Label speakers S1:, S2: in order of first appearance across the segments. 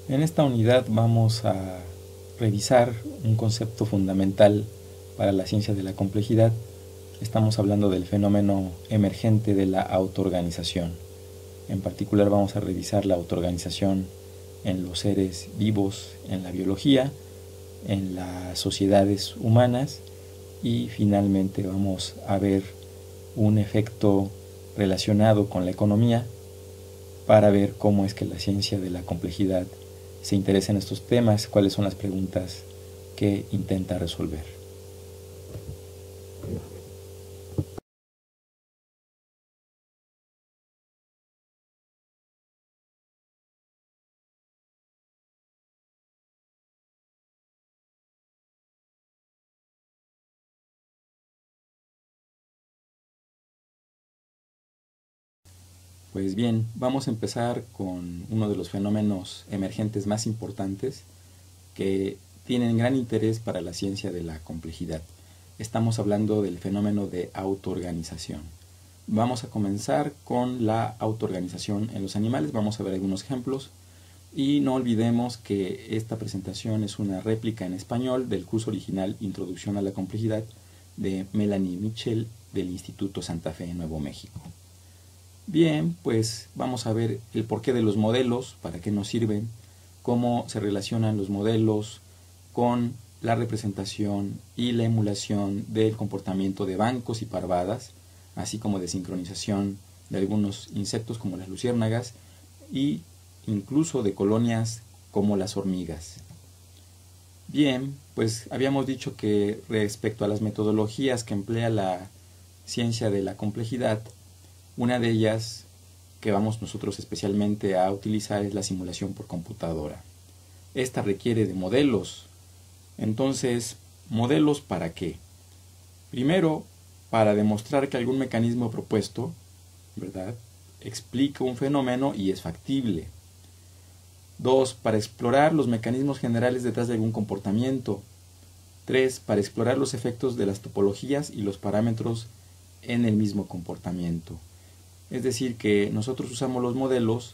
S1: En esta unidad vamos a revisar un concepto fundamental para la ciencia de la complejidad. Estamos hablando del fenómeno emergente de la autoorganización. En particular vamos a revisar la autoorganización en los seres vivos, en la biología, en las sociedades humanas y finalmente vamos a ver un efecto relacionado con la economía para ver cómo es que la ciencia de la complejidad se interesa en estos temas, cuáles son las preguntas que intenta resolver. Pues bien, vamos a empezar con uno de los fenómenos emergentes más importantes que tienen gran interés para la ciencia de la complejidad. Estamos hablando del fenómeno de autoorganización. Vamos a comenzar con la autoorganización en los animales, vamos a ver algunos ejemplos y no olvidemos que esta presentación es una réplica en español del curso original Introducción a la Complejidad de Melanie Mitchell del Instituto Santa Fe, Nuevo México. Bien, pues vamos a ver el porqué de los modelos, para qué nos sirven, cómo se relacionan los modelos con la representación y la emulación del comportamiento de bancos y parvadas, así como de sincronización de algunos insectos como las luciérnagas y incluso de colonias como las hormigas. Bien, pues habíamos dicho que respecto a las metodologías que emplea la ciencia de la complejidad, una de ellas que vamos nosotros especialmente a utilizar es la simulación por computadora. Esta requiere de modelos. Entonces, ¿modelos para qué? Primero, para demostrar que algún mecanismo propuesto, ¿verdad?, explica un fenómeno y es factible. 2. Para explorar los mecanismos generales detrás de algún comportamiento. 3. Para explorar los efectos de las topologías y los parámetros en el mismo comportamiento. Es decir, que nosotros usamos los modelos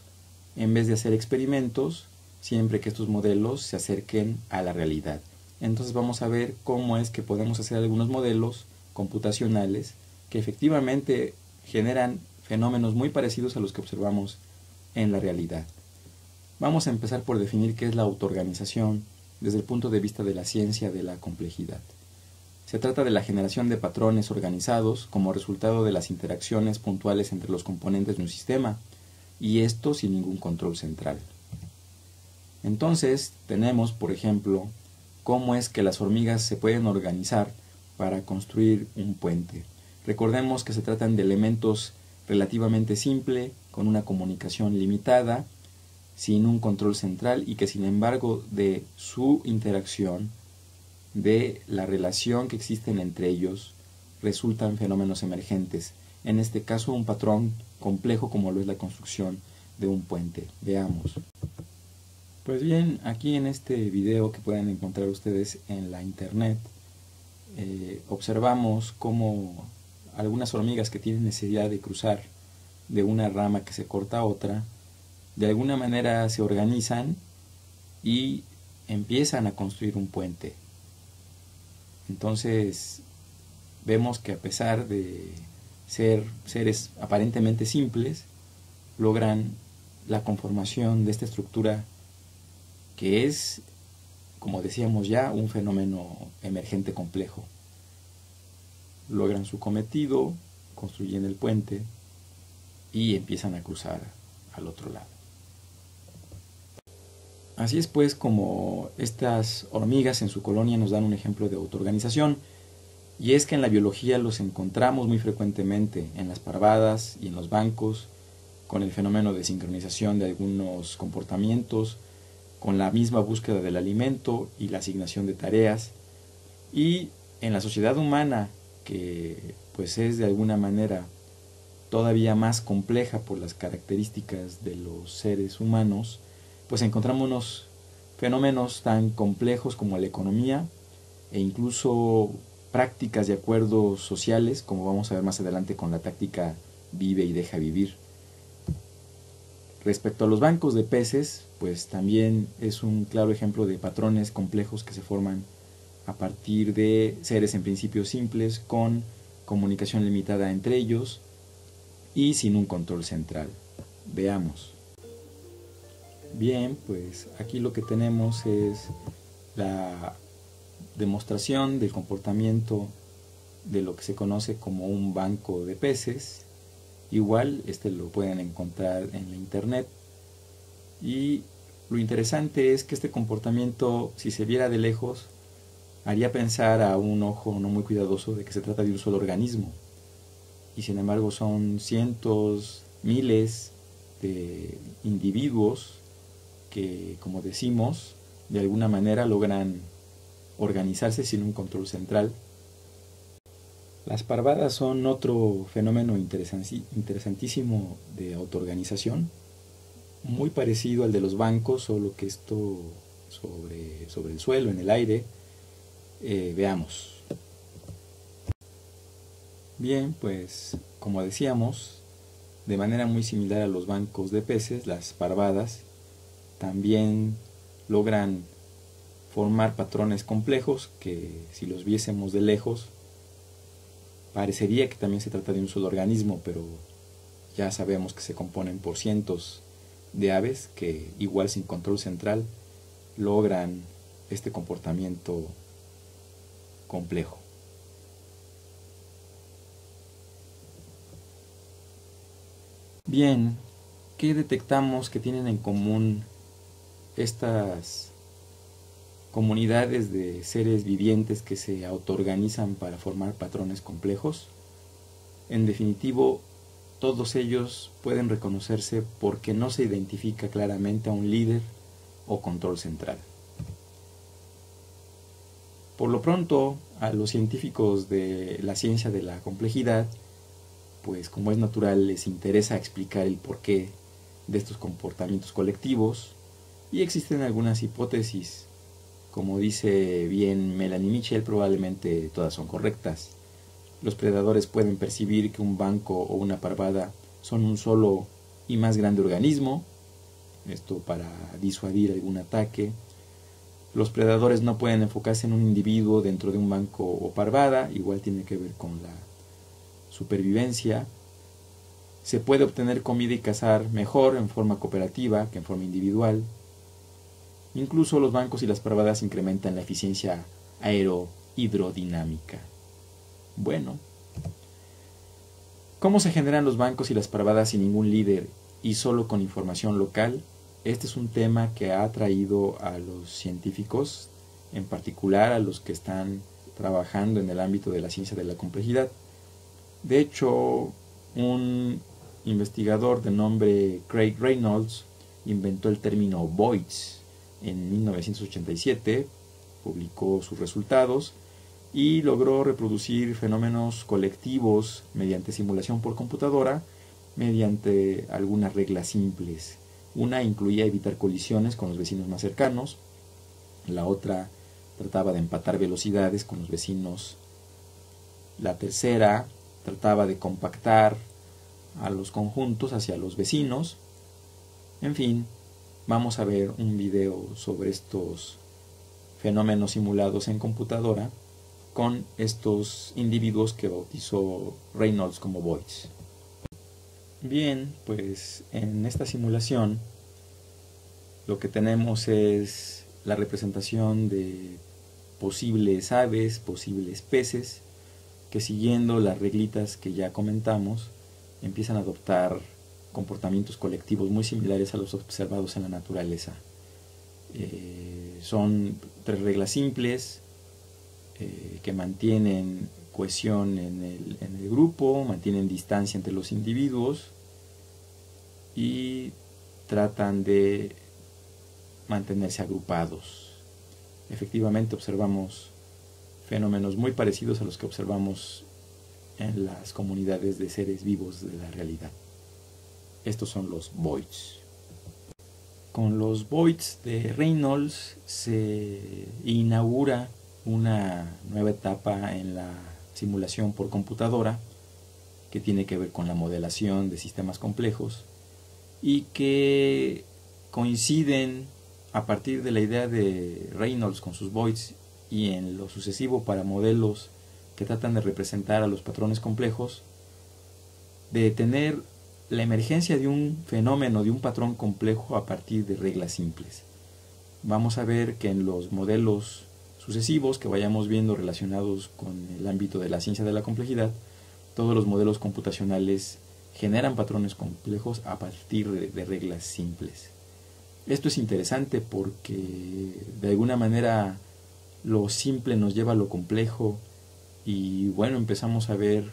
S1: en vez de hacer experimentos, siempre que estos modelos se acerquen a la realidad. Entonces vamos a ver cómo es que podemos hacer algunos modelos computacionales que efectivamente generan fenómenos muy parecidos a los que observamos en la realidad. Vamos a empezar por definir qué es la autoorganización desde el punto de vista de la ciencia de la complejidad. Se trata de la generación de patrones organizados como resultado de las interacciones puntuales entre los componentes de un sistema, y esto sin ningún control central. Entonces, tenemos, por ejemplo, cómo es que las hormigas se pueden organizar para construir un puente. Recordemos que se tratan de elementos relativamente simples, con una comunicación limitada, sin un control central y que sin embargo de su interacción, de la relación que existen entre ellos, resultan fenómenos emergentes, en este caso un patrón complejo como lo es la construcción de un puente. Veamos. Pues bien, aquí en este video que pueden encontrar ustedes en la internet, observamos cómo algunas hormigas que tienen necesidad de cruzar de una rama que se corta a otra, de alguna manera se organizan y empiezan a construir un puente. Entonces vemos que a pesar de ser seres aparentemente simples, logran la conformación de esta estructura que es, como decíamos ya, un fenómeno emergente complejo. Logran su cometido, construyen el puente y empiezan a cruzar al otro lado. Así es pues como estas hormigas en su colonia nos dan un ejemplo de autoorganización, y es que en la biología los encontramos muy frecuentemente en las parvadas y en los bancos, con el fenómeno de sincronización de algunos comportamientos, con la misma búsqueda del alimento y la asignación de tareas, y en la sociedad humana, que pues es de alguna manera todavía más compleja por las características de los seres humanos, pues encontramos unos fenómenos tan complejos como la economía e incluso prácticas de acuerdos sociales, como vamos a ver más adelante con la táctica vive y deja vivir. Respecto a los bancos de peces, pues también es un claro ejemplo de patrones complejos que se forman a partir de seres en principio simples con comunicación limitada entre ellos y sin un control central. Veamos. Bien, pues aquí lo que tenemos es la demostración del comportamiento de lo que se conoce como un banco de peces. Igual, lo pueden encontrar en la internet. Y lo interesante es que este comportamiento, si se viera de lejos, haría pensar a un ojo no muy cuidadoso de que se trata de un solo organismo. Y sin embargo son cientos, miles de individuos que, como decimos, de alguna manera logran organizarse sin un control central. Las parvadas son otro fenómeno interesantísimo de autoorganización, muy parecido al de los bancos, solo que esto sobre el suelo, en el aire. Veamos. Bien, pues como decíamos, de manera muy similar a los bancos de peces, las parvadas también logran formar patrones complejos que, si los viésemos de lejos, parecería que también se trata de un solo organismo, pero ya sabemos que se componen por cientos de aves que, igual sin control central, logran este comportamiento complejo. Bien, ¿qué detectamos que tienen en común estas comunidades de seres vivientes que se autoorganizan para formar patrones complejos? En definitivo, todos ellos pueden reconocerse porque no se identifica claramente a un líder o control central. Por lo pronto, a los científicos de la ciencia de la complejidad, pues como es natural, les interesa explicar el porqué de estos comportamientos colectivos, y existen algunas hipótesis. Como dice bien Melanie Mitchell, probablemente todas son correctas. Los predadores pueden percibir que un banco o una parvada son un solo y más grande organismo, esto para disuadir algún ataque. Los predadores no pueden enfocarse en un individuo dentro de un banco o parvada, igual tiene que ver con la supervivencia. Se puede obtener comida y cazar mejor en forma cooperativa que en forma individual. Incluso los bancos y las parvadas incrementan la eficiencia aerohidrodinámica. Bueno, ¿cómo se generan los bancos y las parvadas sin ningún líder y solo con información local? Este es un tema que ha atraído a los científicos, en particular a los que están trabajando en el ámbito de la ciencia de la complejidad. De hecho, un investigador de nombre Craig Reynolds inventó el término voids en 1987, publicó sus resultados y logró reproducir fenómenos colectivos mediante simulación por computadora, mediante algunas reglas simples. Una incluía evitar colisiones con los vecinos más cercanos, la otra trataba de empatar velocidades con los vecinos, la tercera trataba de compactar a los conjuntos hacia los vecinos. En fin, vamos a ver un video sobre estos fenómenos simulados en computadora con estos individuos que bautizó Reynolds como voids. Bien, pues en esta simulación lo que tenemos es la representación de posibles aves, posibles peces, que siguiendo las reglitas que ya comentamos, empiezan a adoptar comportamientos colectivos muy similares a los observados en la naturaleza. Son 3 reglas simples que mantienen cohesión en el grupo, mantienen distancia entre los individuos y tratan de mantenerse agrupados. Efectivamente observamos fenómenos muy parecidos a los que observamos en las comunidades de seres vivos de la realidad. Estos son los voids. Con los voids de Reynolds se inaugura una nueva etapa en la simulación por computadora que tiene que ver con la modelación de sistemas complejos, y que coinciden a partir de la idea de Reynolds con sus voids y en lo sucesivo para modelos que tratan de representar a los patrones complejos, de tener la emergencia de un fenómeno, de un patrón complejo a partir de reglas simples. Vamos a ver que en los modelos sucesivos que vayamos viendo relacionados con el ámbito de la ciencia de la complejidad, todos los modelos computacionales generan patrones complejos a partir de reglas simples. Esto es interesante porque de alguna manera lo simple nos lleva a lo complejo y bueno, empezamos a ver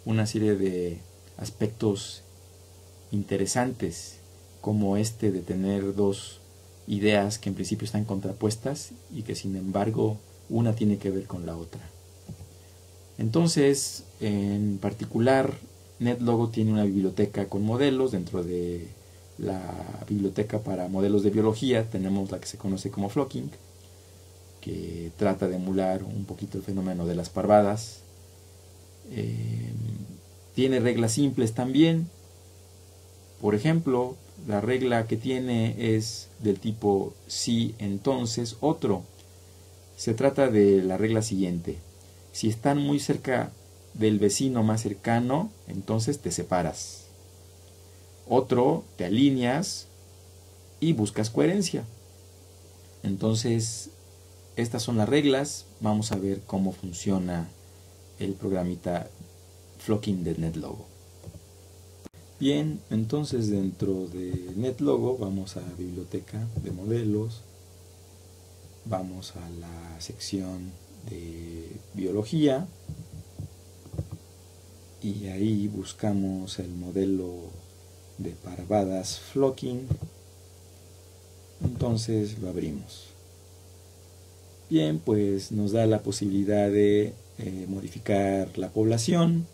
S1: una serie de aspectos interesantes como este de tener dos ideas que en principio están contrapuestas y que sin embargo una tiene que ver con la otra. Entonces, en particular, NetLogo tiene una biblioteca con modelos. Dentro de la biblioteca para modelos de biología tenemos la que se conoce como Flocking, que trata de emular un poquito el fenómeno de las parvadas. Tiene reglas simples también. Por ejemplo, la regla que tiene es del tipo si, entonces, otro. Se trata de la regla siguiente: si están muy cerca del vecino más cercano, entonces te separas. Otro, te alineas y buscas coherencia. Entonces, estas son las reglas. Vamos a ver cómo funciona el programita Flocking de NetLogo. Bien, entonces dentro de NetLogo vamos a biblioteca de modelos, vamos a la sección de biología y ahí buscamos el modelo de parvadas Flocking. Entonces lo abrimos. Bien, pues nos da la posibilidad de modificar la población.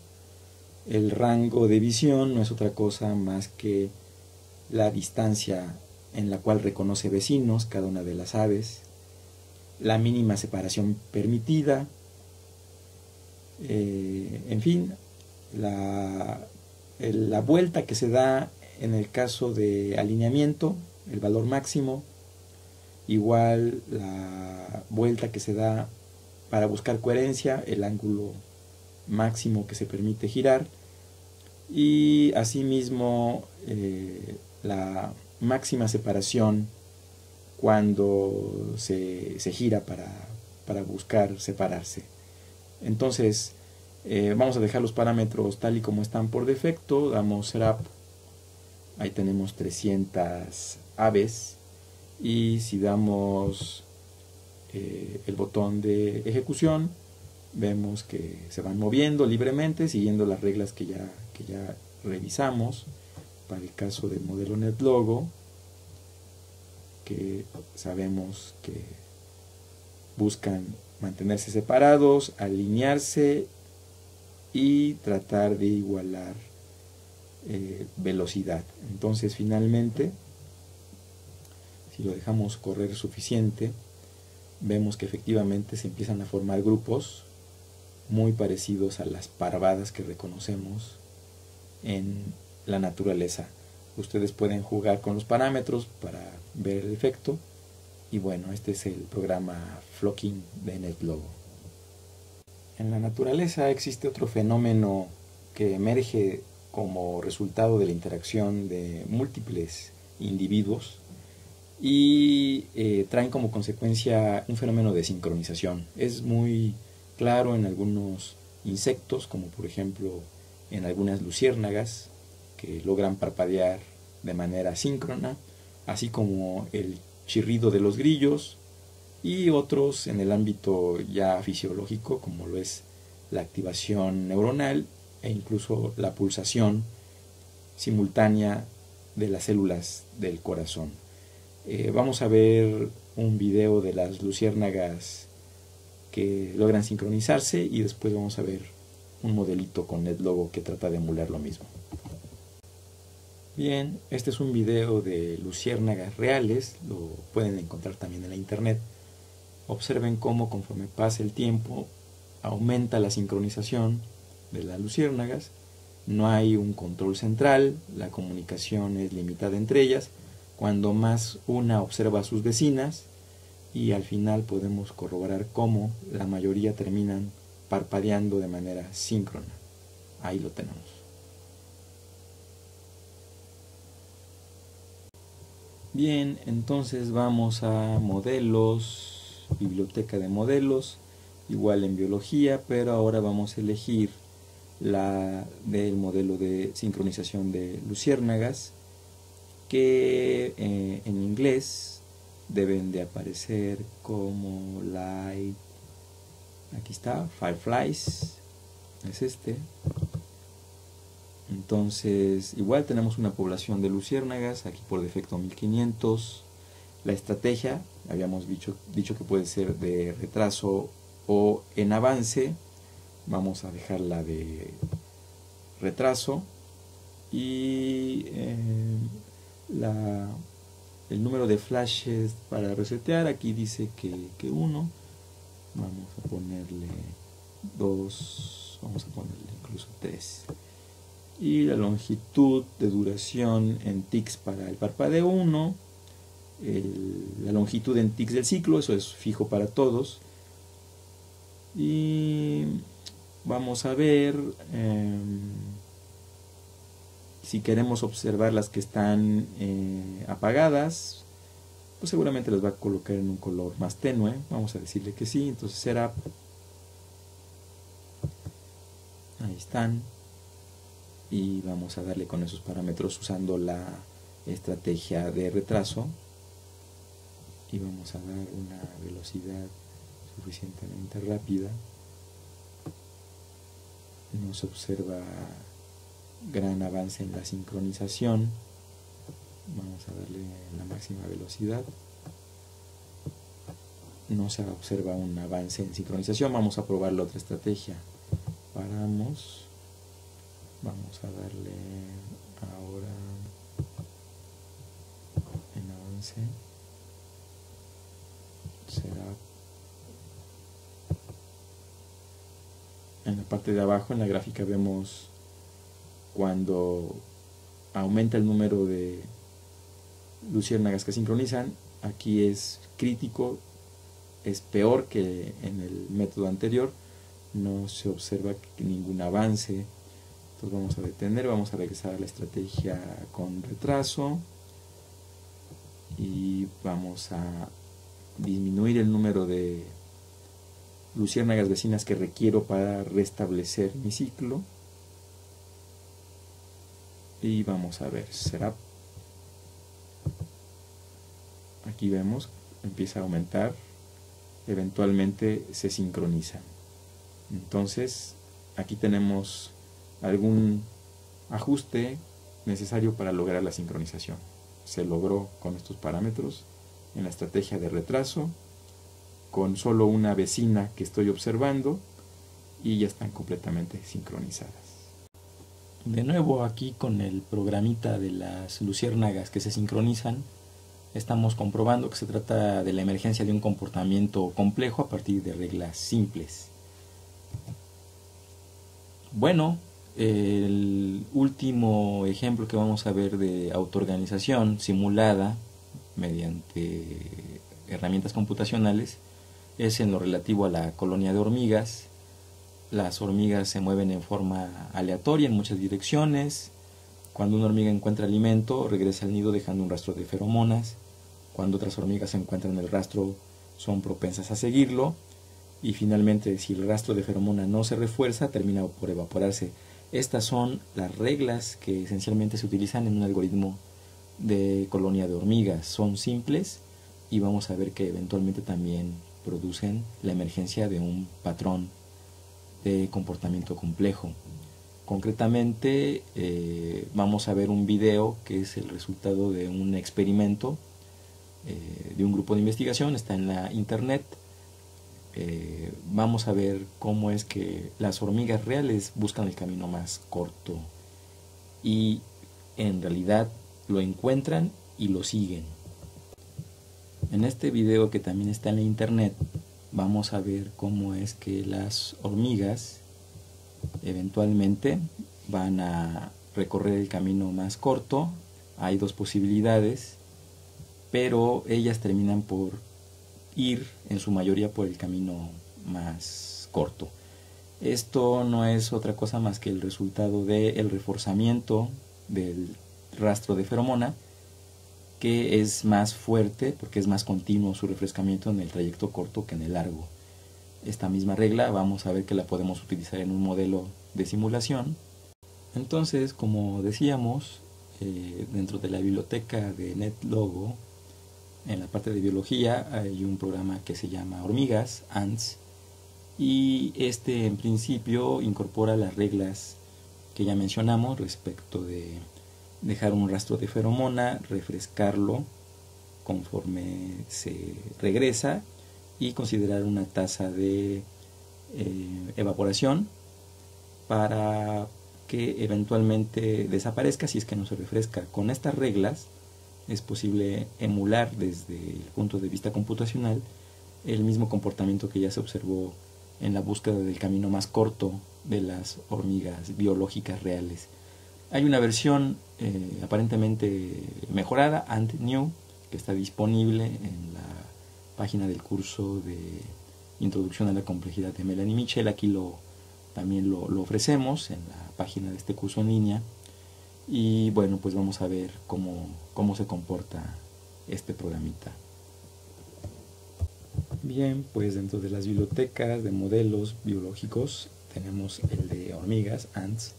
S1: El rango de visión no es otra cosa más que la distancia en la cual reconoce vecinos cada una de las aves, la mínima separación permitida, en fin, la vuelta que se da en el caso de alineamiento, el valor máximo, igual la vuelta que se da para buscar coherencia, el ángulo máximo que se permite girar, y asimismo la máxima separación cuando se gira para buscar separarse. Entonces vamos a dejar los parámetros tal y como están por defecto. Damos setup, ahí tenemos 300 aves, y si damos el botón de ejecución, vemos que se van moviendo libremente siguiendo las reglas que ya revisamos para el caso del modelo NetLogo, que sabemos que buscan mantenerse separados, alinearse y tratar de igualar velocidad. Entonces finalmente, si lo dejamos correr suficiente, vemos que efectivamente se empiezan a formar grupos muy parecidos a las parvadas que reconocemos en la naturaleza. Ustedes pueden jugar con los parámetros para ver el efecto, y bueno, este es el programa Flocking de NetLogo. En la naturaleza existe otro fenómeno que emerge como resultado de la interacción de múltiples individuos y traen como consecuencia un fenómeno de sincronización. Es muy claro en algunos insectos, como por ejemplo en algunas luciérnagas, que logran parpadear de manera síncrona, así como el chirrido de los grillos, y otros en el ámbito ya fisiológico, como lo es la activación neuronal e incluso la pulsación simultánea de las células del corazón. Vamos a ver un video de las luciérnagas que logran sincronizarse, y después vamos a ver un modelito con NetLogo que trata de emular lo mismo. Bien, este es un video de luciérnagas reales, lo pueden encontrar también en la internet. Observen cómo conforme pasa el tiempo aumenta la sincronización de las luciérnagas, No hay un control central, la comunicación es limitada entre ellas, cuando más una observa a sus vecinas, y al final podemos corroborar cómo la mayoría terminan parpadeando de manera síncrona. Ahí lo tenemos. Bien, entonces vamos a modelos, biblioteca de modelos, igual en biología, pero ahora vamos a elegir la del modelo de sincronización de luciérnagas, que en inglés deben de aparecer como light, aquí está, fireflies, es este. Entonces igual tenemos una población de luciérnagas, aquí por defecto 1500. La estrategia, habíamos dicho que puede ser de retraso o en avance. Vamos a dejarla de retraso, y el número de flashes para resetear, aquí dice que 1. Vamos a ponerle 2, vamos a ponerle incluso 3. Y la longitud de duración en tics para el parpadeo 1. La longitud en tics del ciclo, eso es fijo para todos. Y vamos a ver si queremos observar las que están apagadas, pues seguramente las va a colocar en un color más tenue. Vamos a decirle que sí. Entonces setup, ahí están, y vamos a darle con esos parámetros usando la estrategia de retraso, y vamos a dar una velocidad suficientemente rápida. No se observa gran avance en la sincronización. Vamos a darle la máxima velocidad. No se observa un avance en sincronización. Vamos a probar la otra estrategia. Paramos. Vamos a darle ahora en avance. Será en la parte de abajo, en la gráfica, vemos cuando aumenta el número de luciérnagas que sincronizan. Aquí es crítico, es peor que en el método anterior. No se observa ningún avance. Entonces vamos a detener, vamos a regresar a la estrategia con retraso, y vamos a disminuir el número de luciérnagas vecinas que requiero para restablecer mi ciclo. Y vamos a ver, será, aquí vemos, empieza a aumentar, eventualmente se sincroniza. Entonces aquí tenemos algún ajuste necesario para lograr la sincronización. Se logró con estos parámetros en la estrategia de retraso, con solo una vecina que estoy observando, y ya están completamente sincronizadas. De nuevo, aquí con el programita de las luciérnagas que se sincronizan, estamos comprobando que se trata de la emergencia de un comportamiento complejo a partir de reglas simples. Bueno, el último ejemplo que vamos a ver de autoorganización simulada mediante herramientas computacionales es en lo relativo a la colonia de hormigas. Las hormigas se mueven en forma aleatoria en muchas direcciones. Cuando una hormiga encuentra alimento, regresa al nido dejando un rastro de feromonas. Cuando otras hormigas encuentran el rastro, son propensas a seguirlo. Y finalmente, si el rastro de feromona no se refuerza, termina por evaporarse. Estas son las reglas que esencialmente se utilizan en un algoritmo de colonia de hormigas. Son simples, y vamos a ver que eventualmente también producen la emergencia de un patrón de comportamiento complejo. Concretamente, vamos a ver un video que es el resultado de un experimento de un grupo de investigación. Está en la internet. Vamos a ver cómo es que las hormigas reales buscan el camino más corto, y en realidad lo encuentran y lo siguen. En este video, que también está en la internet, vamos a ver cómo es que las hormigas eventualmente van a recorrer el camino más corto. Hay dos posibilidades, pero ellas terminan por ir en su mayoría por el camino más corto. Esto no es otra cosa más que el resultado del reforzamiento del rastro de feromona, que es más fuerte porque es más continuo su refrescamiento en el trayecto corto que en el largo. Esta misma regla vamos a ver que la podemos utilizar en un modelo de simulación. Entonces, como decíamos, dentro de la biblioteca de NetLogo, en la parte de biología hay un programa que se llama Hormigas, Ants, y este en principio incorpora las reglas que ya mencionamos respecto de dejar un rastro de feromona, refrescarlo conforme se regresa y considerar una tasa de evaporación para que eventualmente desaparezca si es que no se refresca. Con estas reglas es posible emular desde el punto de vista computacional el mismo comportamiento que ya se observó en la búsqueda del camino más corto de las hormigas biológicas reales. Hay una versión aparentemente mejorada, Ant New, que está disponible en la página del curso de Introducción a la Complejidad de Melanie Mitchell. Aquí también lo ofrecemos en la página de este curso en línea. Y bueno, pues vamos a ver cómo se comporta este programita. Bien, pues dentro de las bibliotecas de modelos biológicos tenemos el de hormigas, ants.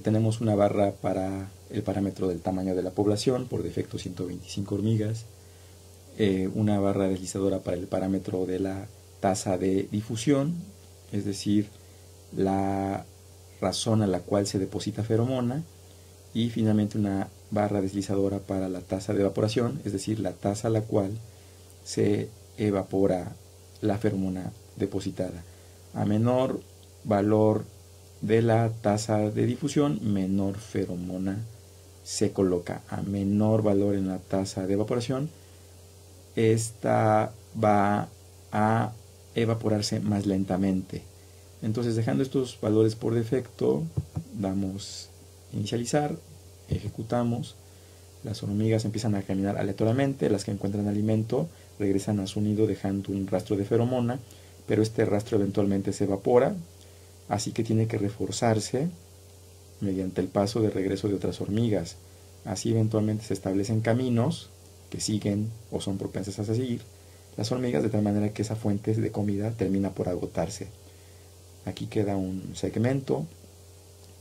S1: Tenemos una barra para el parámetro del tamaño de la población, por defecto 125 hormigas. Una barra deslizadora para el parámetro de la tasa de difusión, es decir, la razón a la cual se deposita feromona. Y finalmente una barra deslizadora para la tasa de evaporación, es decir, la tasa a la cual se evapora la feromona depositada. A menor valor de la tasa de difusión, menor feromona se coloca. A menor valor en la tasa de evaporación, esta va a evaporarse más lentamente. Entonces, dejando estos valores por defecto, damos inicializar, ejecutamos, las hormigas empiezan a caminar aleatoriamente, las que encuentran alimento regresan a su nido dejando un rastro de feromona, pero este rastro eventualmente se evapora, así que tiene que reforzarse mediante el paso de regreso de otras hormigas. Así eventualmente se establecen caminos que siguen o son propensas a seguir las hormigas, de tal manera que esa fuente de comida termina por agotarse. Aquí queda un segmento,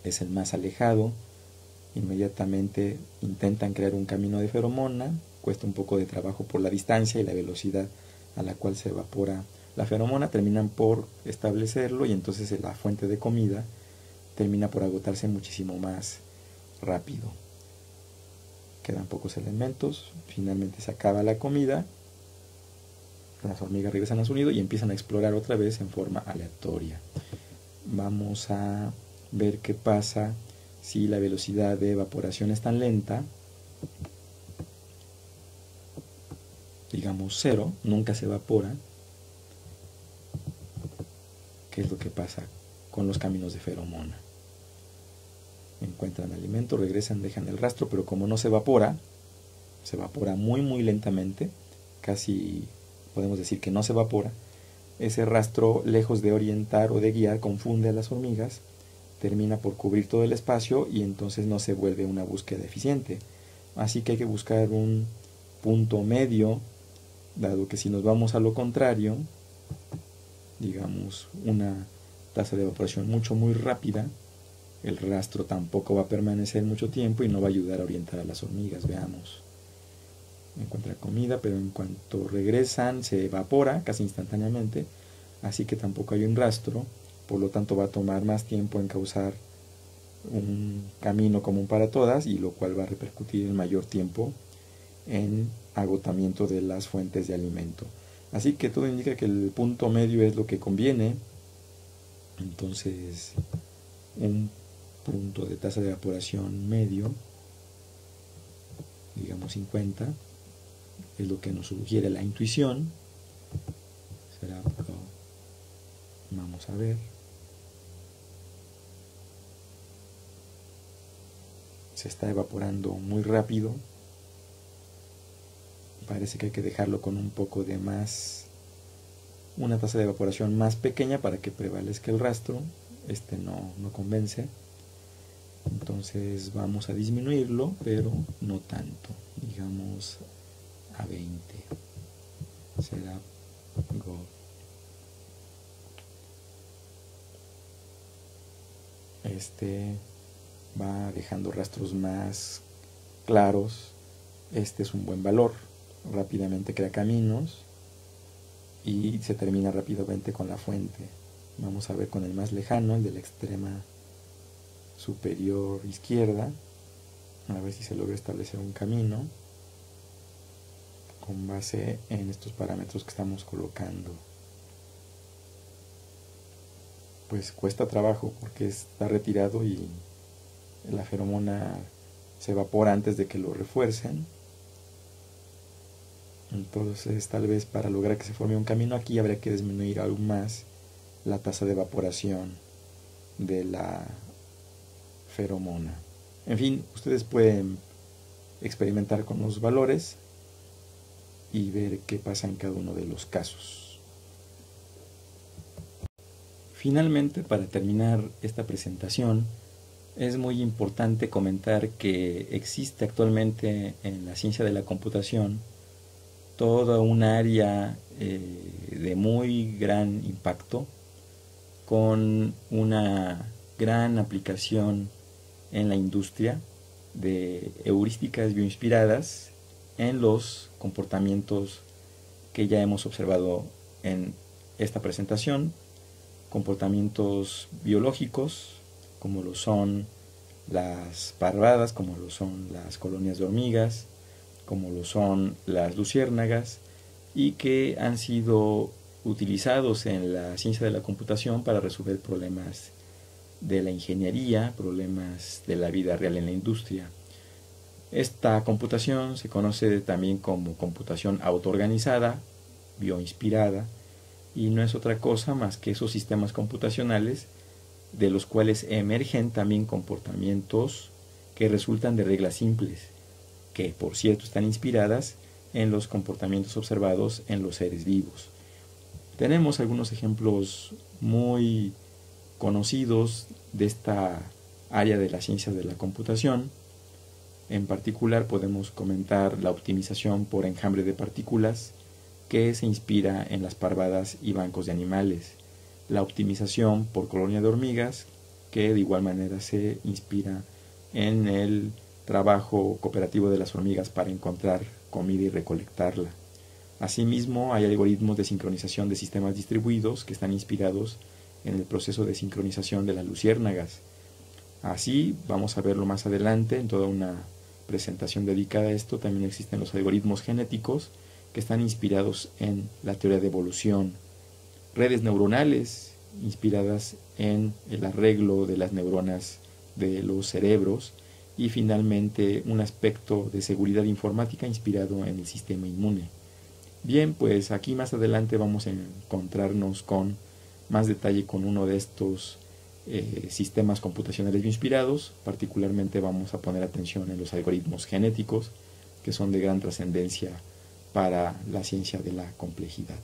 S1: es el más alejado. Inmediatamente intentan crear un camino de feromona, cuesta un poco de trabajo por la distancia y la velocidad a la cual se evapora la feromona, terminan por establecerlo y entonces la fuente de comida termina por agotarse muchísimo más rápido. Quedan pocos elementos, finalmente se acaba la comida, las hormigas regresan a su nido y empiezan a explorar otra vez en forma aleatoria. Vamos a ver qué pasa si la velocidad de evaporación es tan lenta, digamos 0, nunca se evapora. ¿Qué es lo que pasa con los caminos de feromona? Encuentran alimento, regresan, dejan el rastro, pero como no se evapora muy lentamente, casi podemos decir que no se evapora. Ese rastro, lejos de orientar o de guiar, confunde a las hormigas, termina por cubrir todo el espacio y entonces no se vuelve una búsqueda eficiente. Así que hay que buscar un punto medio, dado que si nos vamos a lo contrario, digamos una tasa de evaporación muy rápida, el rastro tampoco va a permanecer mucho tiempo y no va a ayudar a orientar a las hormigas. Veamos. Encuentra comida, pero en cuanto regresan se evapora casi instantáneamente, así que tampoco hay un rastro. Por lo tanto va a tomar más tiempo en causar un camino común para todas, y lo cual va a repercutir en mayor tiempo en agotamiento de las fuentes de alimento. Así que todo indica que el punto medio es lo que conviene. Entonces un punto de tasa de evaporación medio, digamos 50, es lo que nos sugiere la intuición. Vamos a ver. se está evaporando muy rápido. Parece que hay que dejarlo con un poco de más, una tasa de evaporación más pequeña para que prevalezca el rastro. No convence. Entonces vamos a disminuirlo, pero no tanto, digamos a 20. Será go. Va dejando rastros más claros. Este es un buen valor. Rápidamente crea caminos y se termina rápidamente con la fuente. Vamos a ver con el más lejano, el de la extrema superior izquierda, a ver si se logra establecer un camino con base en estos parámetros que estamos colocando. Pues cuesta trabajo porque está retirado y la feromona se evapora antes de que lo refuercen. Entonces tal vez para lograr que se forme un camino aquí habría que disminuir aún más la tasa de evaporación de la feromona. En fin, ustedes pueden experimentar con los valores y ver qué pasa en cada uno de los casos. Finalmente, para terminar esta presentación, es muy importante comentar que existe actualmente en la ciencia de la computación toda un área de muy gran impacto, con una gran aplicación en la industria de heurísticas bioinspiradas en los comportamientos que ya hemos observado en esta presentación, comportamientos biológicos como lo son las parvadas, como lo son las colonias de hormigas, como lo son las luciérnagas, y que han sido utilizados en la ciencia de la computación para resolver problemas de la ingeniería, problemas de la vida real en la industria. Esta computación se conoce también como computación autoorganizada, bioinspirada, y no es otra cosa más que esos sistemas computacionales de los cuales emergen también comportamientos que resultan de reglas simples, que por cierto están inspiradas en los comportamientos observados en los seres vivos. Tenemos algunos ejemplos muy conocidos de esta área de la ciencia de la computación. En particular podemos comentar la optimización por enjambre de partículas, que se inspira en las parvadas y bancos de animales, la optimización por colonia de hormigas, que de igual manera se inspira en el trabajo cooperativo de las hormigas para encontrar comida y recolectarla. Asimismo, hay algoritmos de sincronización de sistemas distribuidos que están inspirados en el proceso de sincronización de las luciérnagas. Así, vamos a verlo más adelante en toda una presentación dedicada a esto. También existen los algoritmos genéticos que están inspirados en la teoría de evolución, redes neuronales inspiradas en el arreglo de las neuronas de los cerebros, y finalmente un aspecto de seguridad informática inspirado en el sistema inmune. Bien, pues aquí más adelante vamos a encontrarnos con más detalle con uno de estos sistemas computacionales bioinspirados. Particularmente vamos a poner atención en los algoritmos genéticos, que son de gran trascendencia para la ciencia de la complejidad.